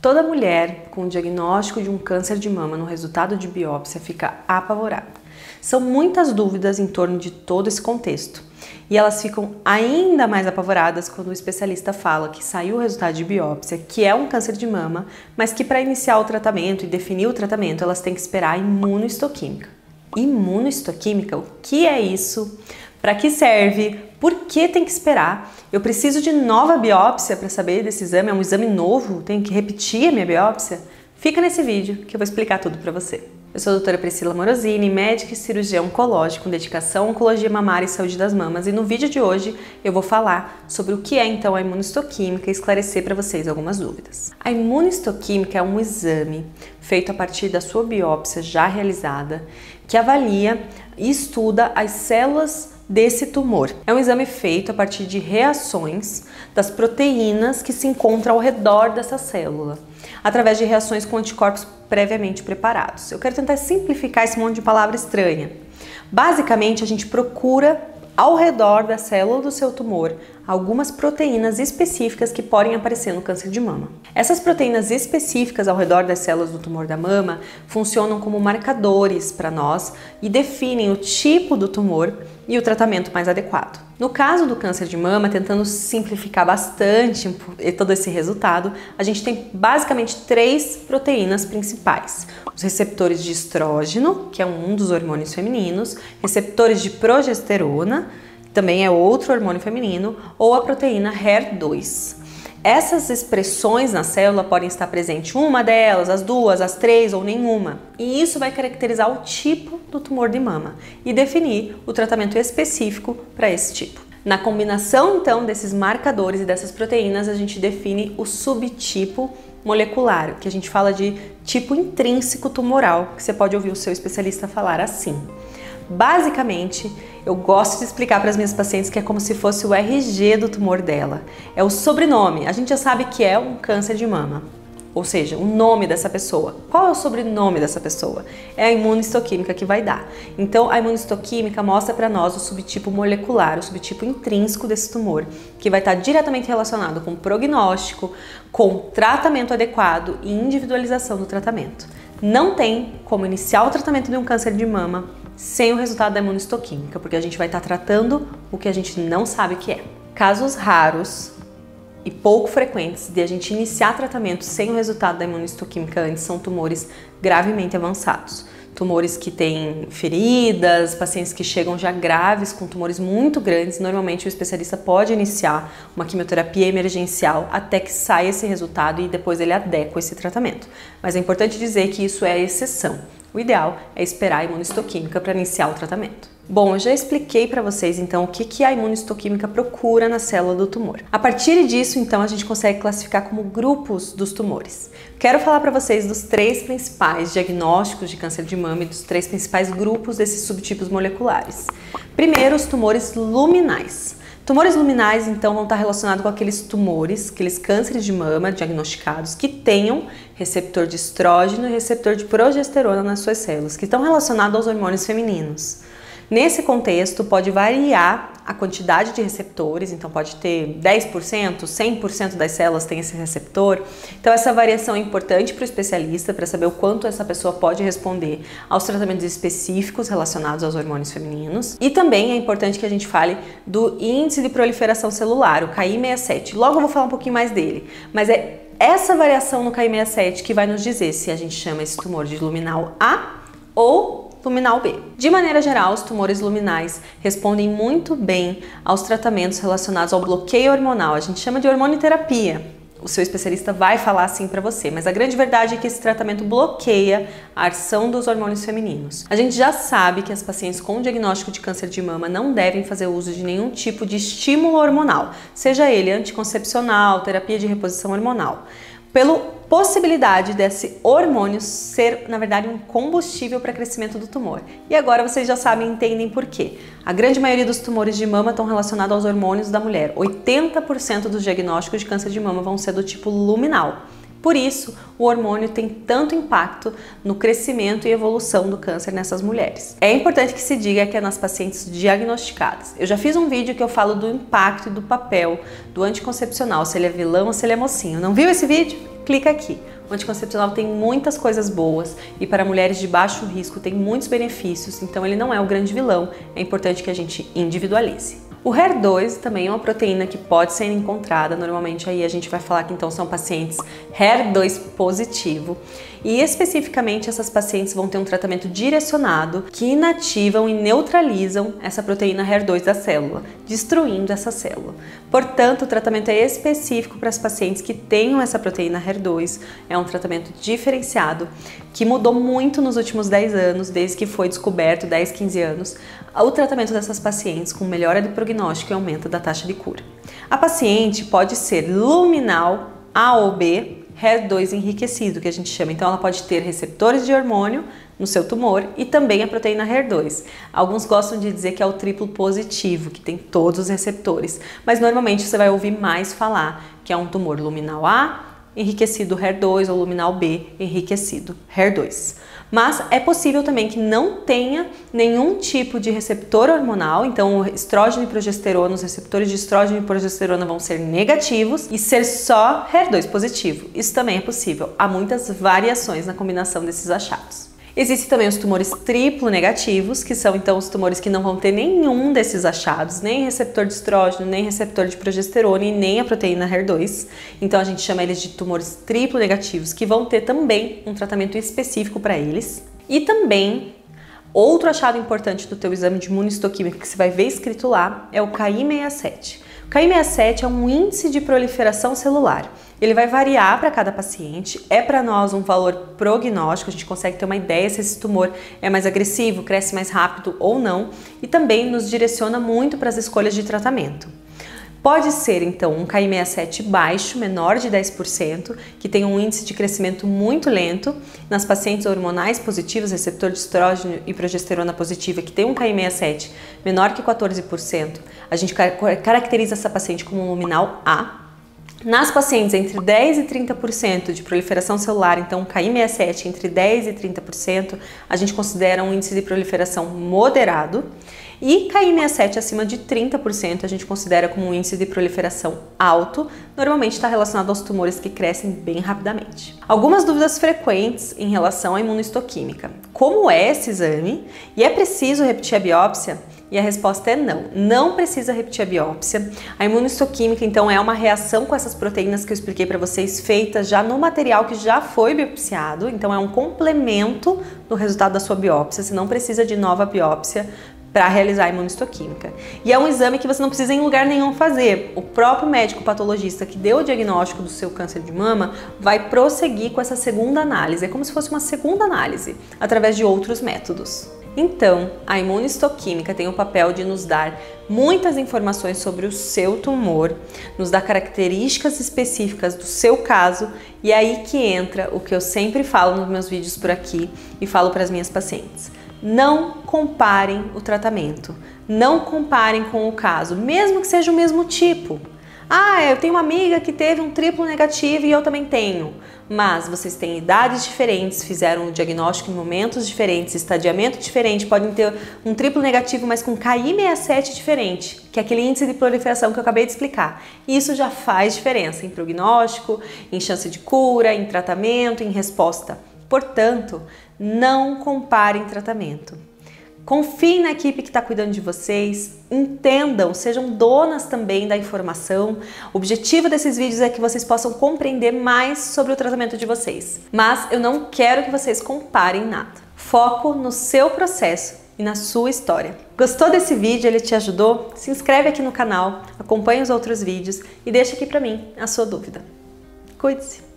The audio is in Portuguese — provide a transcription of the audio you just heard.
Toda mulher com diagnóstico de um câncer de mama no resultado de biópsia fica apavorada. São muitas dúvidas em torno de todo esse contexto e elas ficam ainda mais apavoradas quando o especialista fala que saiu o resultado de biópsia, que é um câncer de mama, mas que para iniciar o tratamento e definir o tratamento elas têm que esperar a imunohistoquímica. Imunohistoquímica? O que é isso? Para que serve? Por que tem que esperar? Eu preciso de nova biópsia para saber desse exame? É um exame novo? Tenho que repetir a minha biópsia? Fica nesse vídeo que eu vou explicar tudo para você. Eu sou a doutora Priscila Morosini, médica e cirurgiã oncológica com dedicação à oncologia mamária e saúde das mamas, e no vídeo de hoje eu vou falar sobre o que é então a imunohistoquímica e esclarecer para vocês algumas dúvidas. A imunohistoquímica é um exame feito a partir da sua biópsia já realizada que avalia e estuda as células desse tumor. É um exame feito a partir de reações das proteínas que se encontram ao redor dessa célula, através de reações com anticorpos previamente preparados. Eu quero tentar simplificar esse monte de palavra estranha. Basicamente, a gente procura ao redor da célula do seu tumor algumas proteínas específicas que podem aparecer no câncer de mama. Essas proteínas específicas ao redor das células do tumor da mama funcionam como marcadores para nós e definem o tipo do tumor e o tratamento mais adequado. No caso do câncer de mama, tentando simplificar bastante todo esse resultado, a gente tem basicamente 3 proteínas principais. Os receptores de estrógeno, que é um dos hormônios femininos, receptores de progesterona, que também é outro hormônio feminino, ou a proteína HER2. Essas expressões na célula podem estar presentes uma delas, as duas, as 3 ou nenhuma. E isso vai caracterizar o tipo do tumor de mama e definir o tratamento específico para esse tipo. Na combinação, então, desses marcadores e dessas proteínas, a gente define o subtipo molecular, que a gente fala de tipo intrínseco tumoral, que você pode ouvir o seu especialista falar assim. Basicamente, eu gosto de explicar para as minhas pacientes que é como se fosse o RG do tumor dela. É o sobrenome. A gente já sabe que é um câncer de mama, ou seja, o nome dessa pessoa. Qual é o sobrenome dessa pessoa? É a imunohistoquímica que vai dar. Então, a imunohistoquímica mostra para nós o subtipo molecular, o subtipo intrínseco desse tumor, que vai estar diretamente relacionado com prognóstico, com tratamento adequado e individualização do tratamento. Não tem como iniciar o tratamento de um câncer de mama sem o resultado da imunohistoquímica, porque a gente vai estar tratando o que a gente não sabe que é. Casos raros e pouco frequentes de a gente iniciar tratamento sem o resultado da imunohistoquímica antes são tumores gravemente avançados. Tumores que têm feridas, pacientes que chegam já graves com tumores muito grandes. Normalmente o especialista pode iniciar uma quimioterapia emergencial até que saia esse resultado e depois ele adequa esse tratamento. Mas é importante dizer que isso é a exceção. O ideal é esperar a imunohistoquímica para iniciar o tratamento. Bom, eu já expliquei para vocês então o que a imunohistoquímica procura na célula do tumor. A partir disso, então, a gente consegue classificar como grupos dos tumores. Quero falar para vocês dos 3 principais diagnósticos de câncer de mama e dos 3 principais grupos desses subtipos moleculares. Primeiro, os tumores luminais. Tumores luminais, então, vão estar relacionados com aqueles tumores, aqueles cânceres de mama diagnosticados que tenham receptor de estrógeno e receptor de progesterona nas suas células, que estão relacionados aos hormônios femininos. Nesse contexto, pode variar a quantidade de receptores, então pode ter 10%, 100% das células tem esse receptor. Então essa variação é importante para o especialista, para saber o quanto essa pessoa pode responder aos tratamentos específicos relacionados aos hormônios femininos. E também é importante que a gente fale do índice de proliferação celular, o Ki-67. Logo eu vou falar um pouquinho mais dele, mas é essa variação no Ki-67 que vai nos dizer se a gente chama esse tumor de luminal A ou luminal B. De maneira geral, os tumores luminais respondem muito bem aos tratamentos relacionados ao bloqueio hormonal. A gente chama de hormonioterapia. O seu especialista vai falar assim para você, mas a grande verdade é que esse tratamento bloqueia a ação dos hormônios femininos. A gente já sabe que as pacientes com diagnóstico de câncer de mama não devem fazer uso de nenhum tipo de estímulo hormonal, seja ele anticoncepcional, terapia de reposição hormonal, pela possibilidade desse hormônio ser, na verdade, um combustível para crescimento do tumor. E agora vocês já sabem e entendem por quê. A grande maioria dos tumores de mama estão relacionados aos hormônios da mulher. 80% dos diagnósticos de câncer de mama vão ser do tipo luminal. Por isso, o hormônio tem tanto impacto no crescimento e evolução do câncer nessas mulheres. É importante que se diga que é nas pacientes diagnosticadas. Eu já fiz um vídeo que eu falo do impacto e do papel do anticoncepcional, se ele é vilão ou se ele é mocinho. Não viu esse vídeo? clica aqui. O anticoncepcional tem muitas coisas boas e para mulheres de baixo risco tem muitos benefícios, então ele não é o grande vilão, é importante que a gente individualize. O HER2 também é uma proteína que pode ser encontrada, normalmente aí a gente vai falar que então são pacientes HER2 positivo e especificamente essas pacientes vão ter um tratamento direcionado que inativam e neutralizam essa proteína HER2 da célula, destruindo essa célula. Portanto, o tratamento é específico para as pacientes que tenham essa proteína HER2, é um tratamento diferenciado que mudou muito nos últimos 10 anos, desde que foi descoberto, 10, 15 anos, o tratamento dessas pacientes com melhora de prognóstico e aumento da taxa de cura. A paciente pode ser luminal A ou B, HER2 enriquecido, que a gente chama. Então ela pode ter receptores de hormônio no seu tumor e também a proteína HER2. Alguns gostam de dizer que é o triplo positivo, que tem todos os receptores, mas normalmente você vai ouvir mais falar que é um tumor luminal A, enriquecido HER2 ou luminal B, enriquecido HER2. Mas é possível também que não tenha nenhum tipo de receptor hormonal, então o estrógeno e progesterona, os receptores de estrógeno e progesterona vão ser negativos e ser só HER2 positivo. Isso também é possível. Há muitas variações na combinação desses achados. Existem também os tumores triplo negativos, que são então os tumores que não vão ter nenhum desses achados, nem receptor de estrógeno, nem receptor de progesterona e nem a proteína HER2. Então a gente chama eles de tumores triplo negativos, que vão ter também um tratamento específico para eles. E também, outro achado importante do teu exame de imunistoquímica que você vai ver escrito lá é o Ki-67. O Ki-67 é um índice de proliferação celular. Ele vai variar para cada paciente, é para nós um valor prognóstico, a gente consegue ter uma ideia se esse tumor é mais agressivo, cresce mais rápido ou não, e também nos direciona muito para as escolhas de tratamento. Pode ser, então, um Ki-67 baixo, menor de 10%, que tem um índice de crescimento muito lento. Nas pacientes hormonais positivas, receptor de estrógeno e progesterona positiva, que tem um Ki-67 menor que 14%, a gente caracteriza essa paciente como um luminal A. Nas pacientes entre 10% e 30% de proliferação celular, então Ki-67 entre 10% e 30%, a gente considera um índice de proliferação moderado. E Ki-67 acima de 30% a gente considera como um índice de proliferação alto, normalmente está relacionado aos tumores que crescem bem rapidamente. Algumas dúvidas frequentes em relação à imunistoquímica. Como é esse exame? E é preciso repetir a biópsia? E a resposta é não, não precisa repetir a biópsia. A imunistoquímica, então, é uma reação com essas proteínas que eu expliquei para vocês, feitas já no material que já foi biopsiado, então é um complemento do resultado da sua biópsia, você não precisa de nova biópsia para realizar a imunistoquímica. E é um exame que você não precisa em lugar nenhum fazer. O próprio médico patologista que deu o diagnóstico do seu câncer de mama vai prosseguir com essa segunda análise. É como se fosse uma segunda análise, através de outros métodos. Então, a imunistoquímica tem o papel de nos dar muitas informações sobre o seu tumor, nos dá características específicas do seu caso, e é aí que entra o que eu sempre falo nos meus vídeos por aqui e falo para as minhas pacientes. Não comparem o tratamento, não comparem com o caso, mesmo que seja o mesmo tipo. Ah, eu tenho uma amiga que teve um triplo negativo e eu também tenho. Mas vocês têm idades diferentes, fizeram o diagnóstico em momentos diferentes, estadiamento diferente, podem ter um triplo negativo, mas com Ki-67 diferente, que é aquele índice de proliferação que eu acabei de explicar. E isso já faz diferença em prognóstico, em chance de cura, em tratamento, em resposta. Portanto, não comparem tratamento. Confiem na equipe que está cuidando de vocês, entendam, sejam donas também da informação. O objetivo desses vídeos é que vocês possam compreender mais sobre o tratamento de vocês. Mas eu não quero que vocês comparem nada. Foco no seu processo e na sua história. Gostou desse vídeo? Ele te ajudou? Se inscreve aqui no canal, acompanhe os outros vídeos e deixa aqui para mim a sua dúvida. Cuide-se!